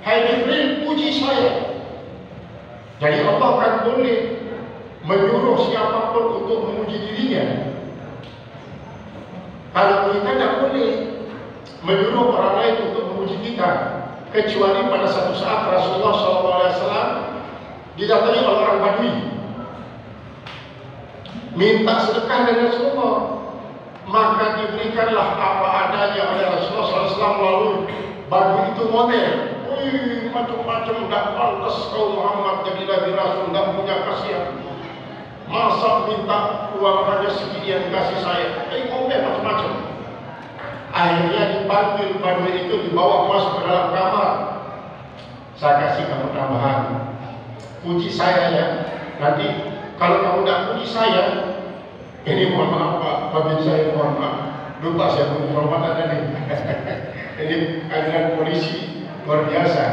hai Jibril, puji saya. Jadi Allah kan boleh menyuruh siapapun untuk memuji dirinya. Kalau kita tidak boleh menyuruh orang lain untuk memuji kita, kecuali pada satu saat Rasulullah SAW didatangi oleh orang Badui, minta sedekah dari Rasulullah, maka diberikanlah apa adanya oleh Rasulullah SAW. Lalu Badui itu model, wih macam-macam, tidak pantas kau Muhammad jadi Nabi Rasul, tidak punya kasihan, masa minta uang hanya segini kasih saya, ngomel macam-macam. Akhirnya dipanggil Badui itu, dibawa masuk ke dalam kamar. Saya kasih kamu tambahan, puji saya ya. Nanti kalau kamu tidak puji saya, ini mohon maaf Pak, bagian saya mohon maaf, lupa saya punya hormatan ini. Ini aliran polisi luar biasa,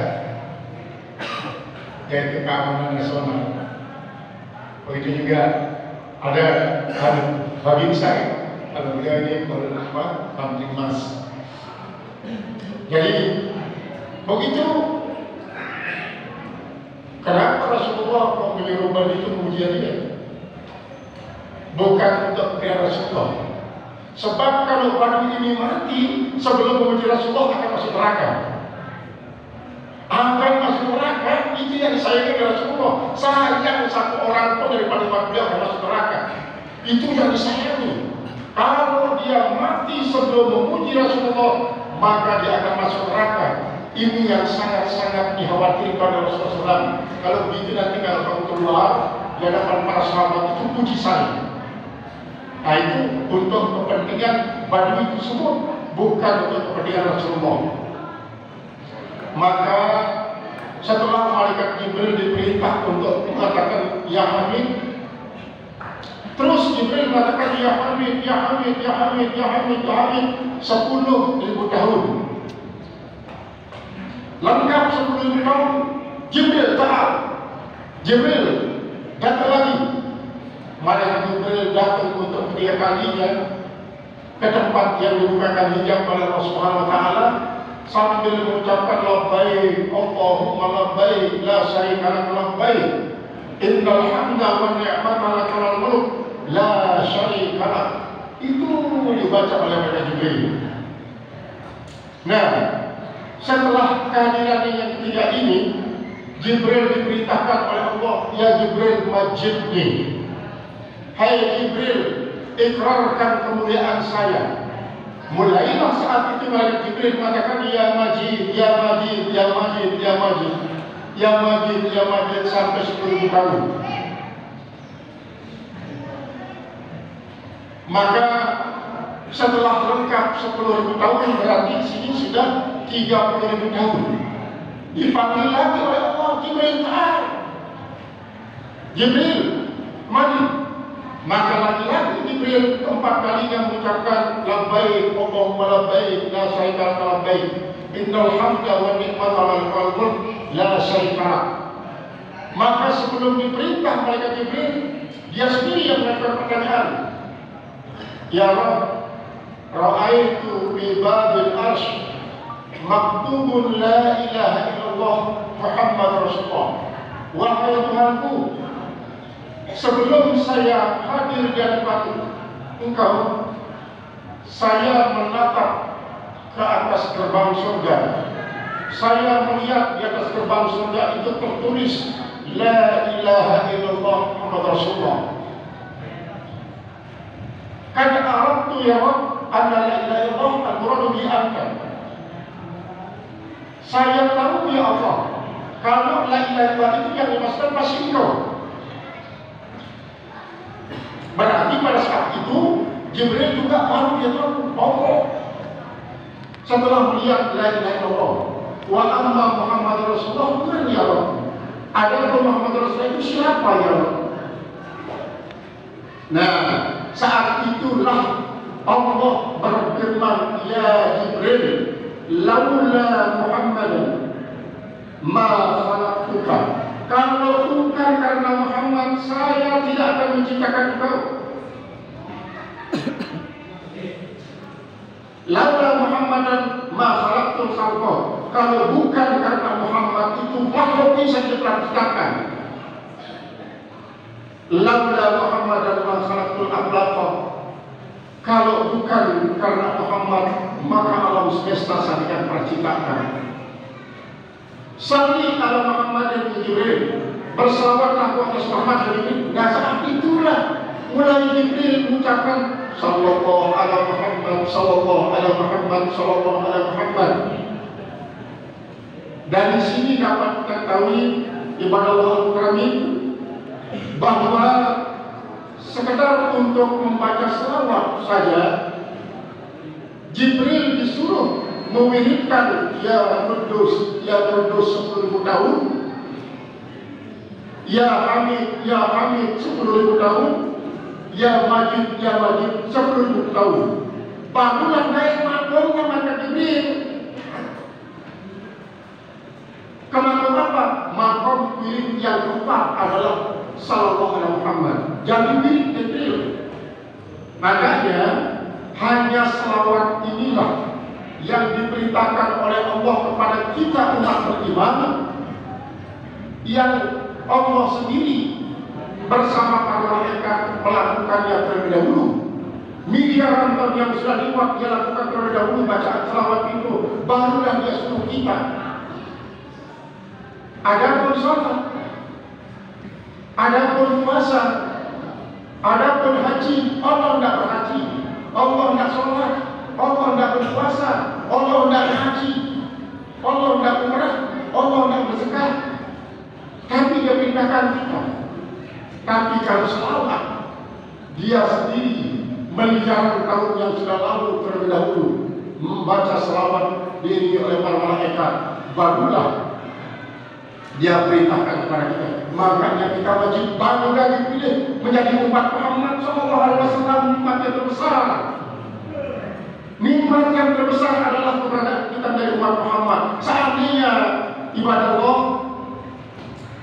yaitu keamanan nasional. Begitu juga ada Habib saya, kalau beliau ini apa, Kamtibmas. Jadi begitu. Kenapa Rasulullah kok menyuruh Badui itu memuji dia? Bukan untuk pria Rasulullah. Sebab kalau Badui ini mati sebelum memuji Rasulullah akan masuk neraka. Akan masuk neraka, itu yang disayangi oleh Rasulullah. Sayang satu orang pun daripada umat beliau akan masuk neraka. Itu yang disayangi. Kalau dia mati sebelum memuji Rasulullah, maka dia akan masuk neraka. Ini yang sangat-sangat dikhawatirkan oleh Rasulullah SAW. Kalau begitu nanti kalau kamu keluar di hadapan para sahabat itu puji saya. Nah itu untuk kepentingan Badui tersebut, bukan untuk kepentingan Rasulullah. Maka setelah malaikat Jibril diperintah untuk mengatakan ya Hamid, terus Jibril mengatakan ya Hamid, ya Hamid, ya Hamid, ya Hamid, ya Hamid 10.000 tahun. Lengkap 10.000 tahun. Jibril taat. Jibril datang lagi. Malaikat Jibril datang untuk ketiga kalinya ke tempat yang dibukakan hijab oleh Allah Subhanahu wa taala sambil mengucapkan labbaik Allahumma labbaik la syarika lak labbaik innal hamda wan ni'mata lak wal mulk la syarika lak. Itu dibaca oleh malaikat Jibril. Nah, setelah kehadiran yang ketiga ini, Jibril diperintahkan oleh Allah, ya Jibril majidni. Hai Jibril, ikrarkan kemuliaan saya. Mulailah saat itu malaikat Jibril mengatakan ya Majid, ya Majid, ya Majid, ya Majid, ya Majid, ya Majid sampai 10.000 tahun. Maka setelah lengkap 10.000 tahun berarti di sini sudah 30.000 tahun. Dipanggil lagi oleh Allah, Jibril taat. Jibril maju. Maka lagi-lagi Jibril keempat kalinya mengucapkan labbaik Allahumma labbaik la syarika lak labbaik innal hamda wan ni'mata lak wal mulk la syarika lak. Maka sebelum diperintah malaikat Jibril, dia sendiri yang mengajukan pertanyaan. Ya Rabb, ra'aitu bi babil arsy maktubun la ilaha illallah Muhammad Rasulullah. Wahai Tuhanku, sebelum saya hadir di hadapan Engkau, saya menatap ke atas gerbang surga. Saya melihat di atas gerbang surga itu tertulis La ilaha illallah Muhammad Rasulullah. Karena Arab itu ya Rabb, anna la ilaha illallah al-muradu bi anta. Saya tahu ya Allah, kalau la ilaha illallah itu yang dimaksudkan pasti Engkau. Berarti pada saat itu Jibril juga baru dia tahu Allah. Setelah melihat la ilaha illallah wa amma Muhammad Rasulullah, bukan ya Allah. Ada Muhammad Rasulullah itu siapa ya Allah? Nah, saat itulah Allah berfirman, ya Jibril, laula Muhammadan ma khalaqtuka. Kalau bukan karena Muhammad, saya tidak akan menciptakan engkau. Laula Muhammadan ma khalaqtul khalqa. kalau bukan karena Muhammad itu makhluk bisa diperhatikan. Laula Muhammadan ma khalaqtul aflaqa. Kalau bukan karena Muhammad, maka alam semesta sangat terciptakan. Salli ala Muhammad dan Jibril, bersalawatlah atas Muhammad dan Jibril. Dan saat itulah mulai Jibril mengucapkan sallallahu ala Muhammad, sallallahu ala Muhammad, sallallahu ala Muhammad. Dan di sini dapat kita ketahui ibadah Allah Al-Karim bahwa sekedar untuk membaca selawat saja Jibril disuruh mewiridkan ya Qudus 10.000 tahun, ya Hamid 10.000 tahun, ya Majid 10.000 tahun. Barulah naik makomnya maka Jibril. Kenapa apa? Makom wirid yang keempat adalah sallallahu alaihi Muhammad. Jadi wirid Jibril. Makanya hanya selawat inilah yang diperintahkan oleh Allah kepada kita umat beriman, yang Allah sendiri bersama para malaikat melakukannya terlebih dahulu. Miliaran tahun yang sudah lewat dia lakukan terlebih dahulu bacaan selawat itu, barulah dia suruh kita. Adapun sholat, adapun puasa, adapun haji, Allah tidak berhaji, Allah tidak sholat, Allah tidak berpuasa, Allah tidak haji, Allah tidak umrah, Allah tidak berzakat. Tapi dia perintahkan kita. Tapi kalau selawat, dia sendiri miliaran tahun yang sudah lalu terlebih dahulu membaca selawat diiringi oleh para malaikat, barulah dia perintahkan kepada kita. Makanya kita wajib bangga dipilih menjadi umat Muhammad SAW, nikmat yang terbesar. Nikmat yang terbesar adalah keberadaan kita dari umat Muhammad. Seandainya ibadah Allah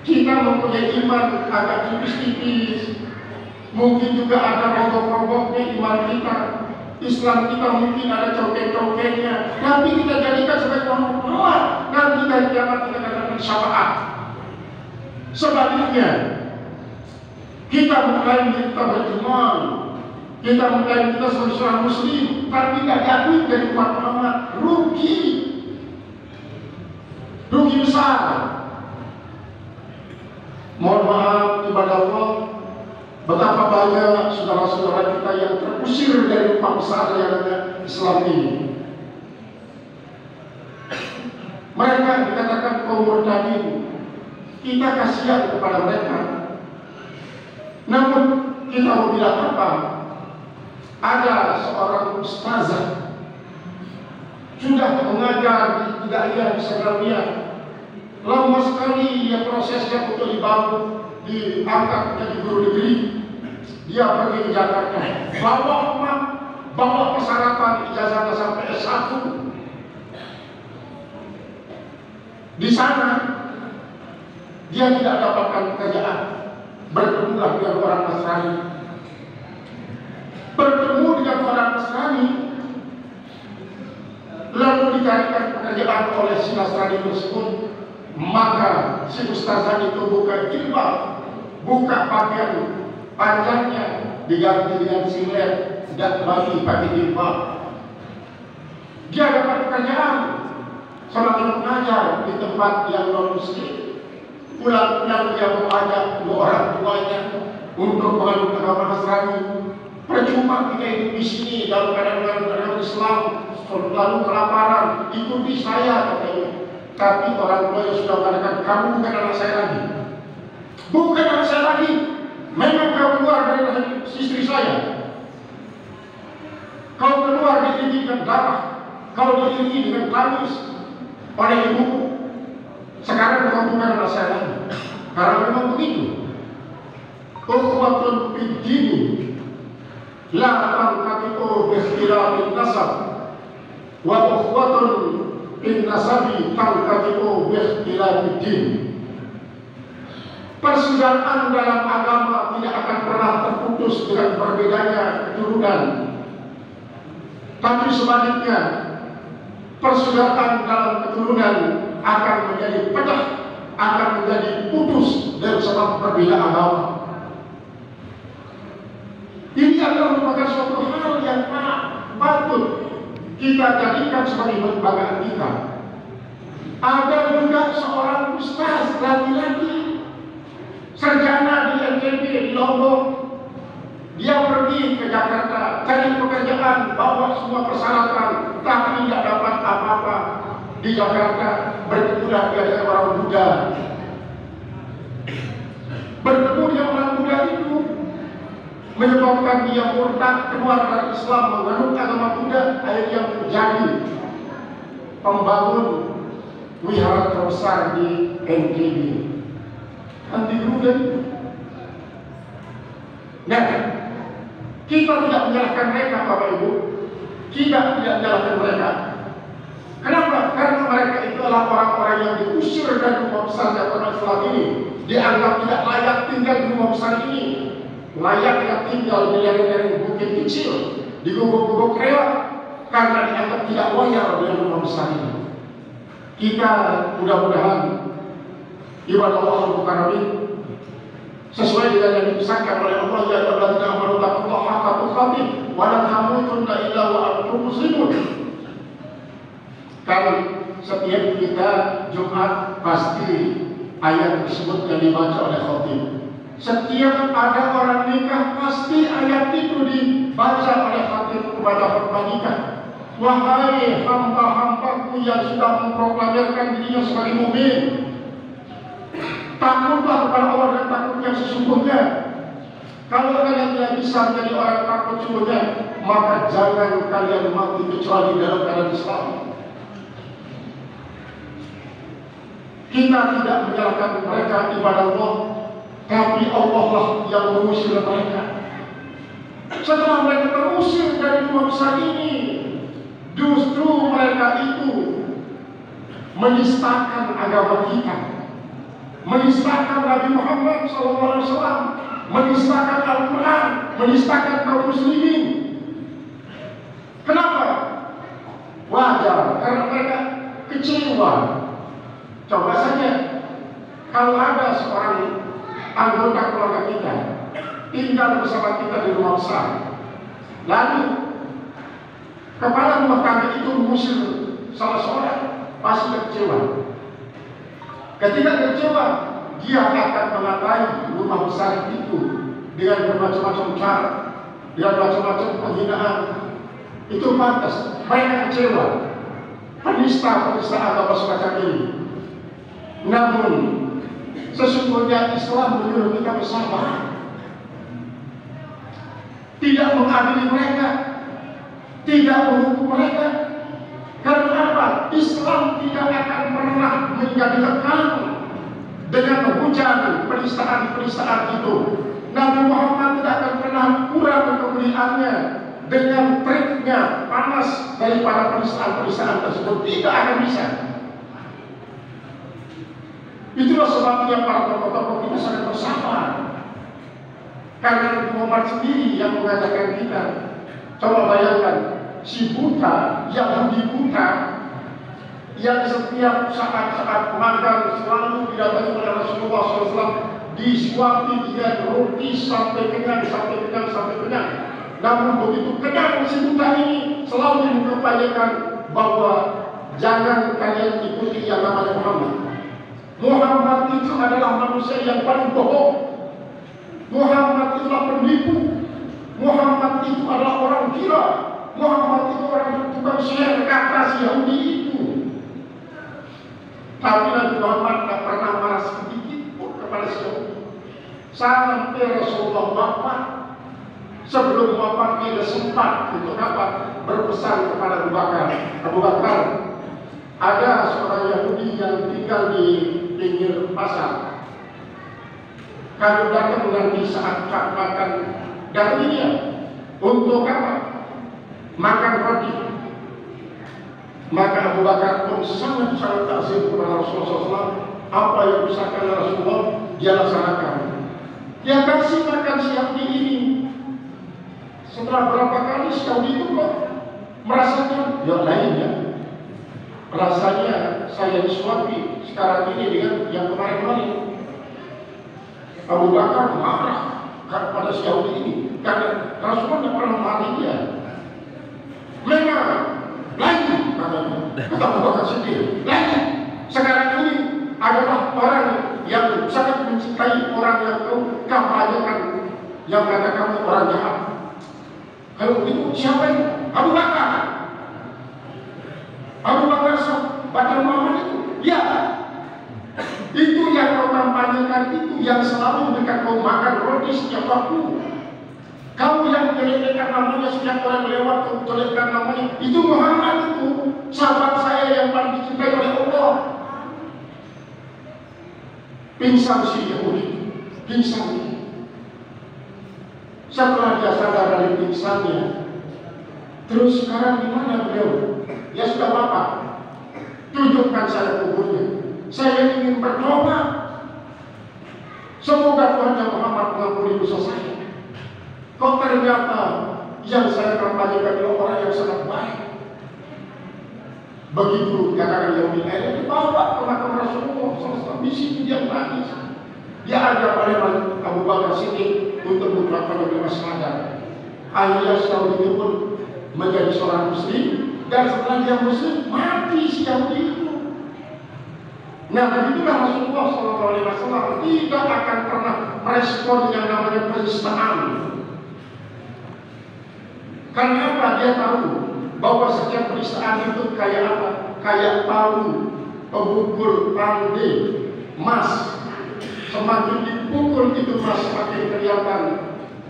kita mempunyai iman agak tipis-tipis, mungkin juga ada roboh-robohnya iman kita, Islam kita mungkin ada congkeng-congkengnya, tapi kita jadikan sebagai Muhammad. Nanti dari kiamat kita katakan syafaat. Sebaliknya, kita mengklaim kita beriman, kita mengklaim kita sebagai seorang Muslim, tapi tidak diakui dari umat Muhammad, rugi besar. Mohon maaf ibadah Allah, betapa banyak saudara-saudara kita yang terusir dari rumah besar yang ada Islam ini. Mereka dikatakan kaum murtadin. Kita kasihan kepada mereka. Namun kita mau bilang apa? Ada seorang ustazah sudah mengajar di daerah Serbia. Lama sekali ya prosesnya untuk diangkat menjadi guru negeri. Dia pergi ke Jakarta, bawa persyaratan ijazahnya sampai S1. Di sana dia tidak dapatkan pekerjaan. Bertemulah dengan orang Nasrani. Bertemu dengan orang Nasrani, lalu dicarikan pekerjaan oleh si Nasrani tersebut. Maka si ustazah itu buka jilbab, buka pakaian panjangnya, diganti dengan singlet, dan lagi pakai jilbab. Dia dapat pekerjaan sebagai pengajar di tempat yang non muslim. Pulang-pulang dia mengajak dua orang tuanya untuk menganut agama Nasrani. Percuma kita hidup di sini dalam keadaan Islam, lalu kelaparan, ikuti saya katanya. Tapi orang tua yang sudah mengatakan, kamu bukan anak saya lagi, bukan anak saya lagi. Memang kau keluar dari rahim istri saya, kau keluar diiringi dengan darah, kau diiringi dengan tangis oleh ibuku. Sekarang kau bukan anak saya lagi. Karena memang begitu. Ukhwatun fid-din la tanqati'u bi ikhtilafin nasab, wa ukhwatun bin nasabi tanqati'u bi ikhtilafid din. Persaudaraan dalam agama tidak akan pernah terputus dengan perbedaannya keturunan. Tapi sebaliknya, persaudaraan dalam keturunan akan menjadi pecah, akan menjadi putus dari sebab berbeda agama. Ini adalah merupakan suatu hal yang patut kita jadikan sebagai kebanggaan kita. Ada juga seorang ustaz laki-laki sarjana di NTB di Lombok. Dia pergi ke Jakarta cari pekerjaan, bawa semua persyaratan, tapi tidak dapat apa-apa di Jakarta. Bertemulah dia dengan orang Buddha. Bertemu dengan orang Buddha itu menyebabkan dia murtad, keluar dari Islam, menganut agama Buddha. Akhirnya menjadi pembangun wihara terbesar di NTB, anti Buddha. Nah, kita tidak menyalahkan mereka, Bapak Ibu. Kita tidak menyalahkan mereka. Kenapa? Karena mereka itu adalah orang-orang yang diusir dari rumah besar agama Islam ini, dianggap tidak layak tinggal di rumah besar ini, layaknya tinggal di lereng-lereng bukit kecil, di gubuk-gubuk rewat, karena dianggap tidak wajar di rumah besar ini. Kita mudah-mudahan ibadah Allah Al-Mukarramin sesuai dengan yang dipesankan oleh Allah, ya ayyuhalladzina amanu taqullaha haqqa tuqatih wa la tamutunna illa wa antum muslimun. Kan setiap kita Jumat pasti ayat tersebut yang dibaca oleh khatib. Setiap ada orang nikah pasti ayat itu dibaca oleh khatib kepada khutbah nikah. Wahai hamba-hambaku yang sudah memproklamirkan dirinya sebagai mukmin, takutlah kepada Allah dan takut yang sesungguhnya. Kalau kalian tidak bisa menjadi orang takut sesungguhnya, maka jangan kalian mati kecuali dalam keadaan Islam. Kita tidak menyalahkan mereka ibadah Allah, tapi Allah lah yang mengusir mereka. Setelah mereka terusir dari rumah besar ini, justru mereka itu menistakan agama kita, menistakan Nabi Muhammad SAW, menistakan Al-Quran, menistakan kaum muslimin. Kenapa? Wajar, karena mereka kecewa. Coba saja, kalau ada seorang anggota keluarga kita tinggal bersama kita di rumah besar, lalu kepala rumah tangga itu mengusir salah seorang, pasti kecewa. Ketika kecewa, dia akan mengatai rumah besar itu dengan bermacam-macam cara, dengan macam-macam penghinaan. Itu pantas. Mereka kecewa. Penista-penista agama semacam ini. Namun sesungguhnya Islam menyuruh kita bersabar, tidak mengadili mereka, tidak menghukum mereka. Karena apa? Islam tidak akan pernah menjadi kekal dengan hujan penistaan-penistaan itu. Nabi Muhammad tidak akan pernah kurang kemuliaannya dengan triknya panas daripada penistaan-penistaan tersebut. Tidak akan bisa. Itulah sebabnya para tokoh-tokoh kita sangat bersabar. Karena Nabi Muhammad sendiri yang mengajarkan kita. Coba bayangkan, si buta, Yahudi buta, yang setiap saat-saat makan selalu didatangi oleh Rasulullah SAW, disuapi dengan roti sampai kenyang. Namun begitu kenyang si buta ini selalu mengupayakan bahwa jangan kalian ikuti yang namanya Muhammad. Muhammad itu adalah manusia yang paling bohong. Muhammad itulah penipu. Muhammad itu adalah orang gila. Muhammad itu orang tukang sihir, kata si Yahudi itu. Tapi Nabi Muhammad tak pernah marah sedikit pun kepada si Yahudi. Sampai Rasulullah wafat, sebelum wafat dia sempat untuk apa? Berpesan kepada Abu Bakar. Ada seorang Yahudi yang tinggal di pinggir pasar. Kalau datang nanti saat makan, datang dia untuk apa? Makan roti. Maka Abu Bakar pun sangat takzim kepada Rasulullah SAW. Apa yang disahkan Rasulullah, dia laksanakan. Dia kasih makan si Yahudi ini. Setelah berapa kali si Yahudi itu kok merasakan, ya lainnya. Rasanya saya disuapi sekarang ini dengan yang kemarin-kemarin. Abu Bakar marah pada si Yahudi ini karena Rasulullah tidak pernah mari dia. Memang lagi kata Abu Bakar sendiri, lagi sekarang ini adalah orang yang sangat mencintai orang yang kau kampanyekan, yang kata kamu orang jahat. Kalau itu siapa itu? Abu Bakar. Abu Bakar Bakar Muhammad itu, ya, itu yang kau kampanyekan, itu yang selalu memberikan kau makan roti setiap waktu. Kau yang menjelekkan namanya setiap orang lewat, kau menjelekkan namanya. Itu Muhammad itu, sahabat saya yang paling dicintai oleh Allah. Pingsan si Yahudi, pingsan. Setelah dia sadar dari pingsannya, terus sekarang di mana beliau? Ya sudah Bapak, tunjukkan saya kuburnya. Saya ingin bertobat. Semoga Tuhan yang Muhammad mengampuni dosa saya. Kok ternyata yang saya kampanyekan adalah orang yang sangat baik. Begitu katakan Yahudi, akhirnya dibawa ke makam Rasulullah SAW. Di situ dia menangis. Dia ada oleh Abu Bakar Siddiq untuk mengucapkan kalimat syahadat. Akhirnya setahun itu pun menjadi seorang muslim, dan setelah dia muslim mati si Yahudi itu. Nah, begitulah Rasulullah SAW tidak akan pernah merespon yang namanya penistaan. Karena apa? Dia tahu bahwa setiap penistaan itu kayak apa? Kayak palu, pemukul pande, emas. Semakin dipukul itu emas, semakin kelihatan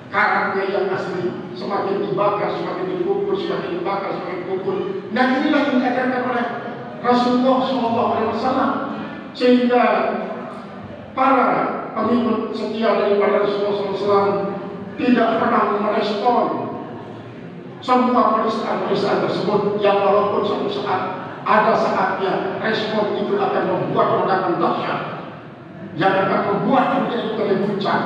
karatnya yang asli. Semakin dibakar, semakin dipukul, semakin dibakar, semakin dipukul. Nah, inilah yang diajarkan oleh Rasulullah SAW. Sehingga para pengikut setia daripada Rasulullah SAW tidak pernah merespon semua penistaan-penistaan tersebut, yang walaupun suatu saat ada saatnya respon itu akan membuat ledakan dahsyat yang akan membuat dunia itu terguncang.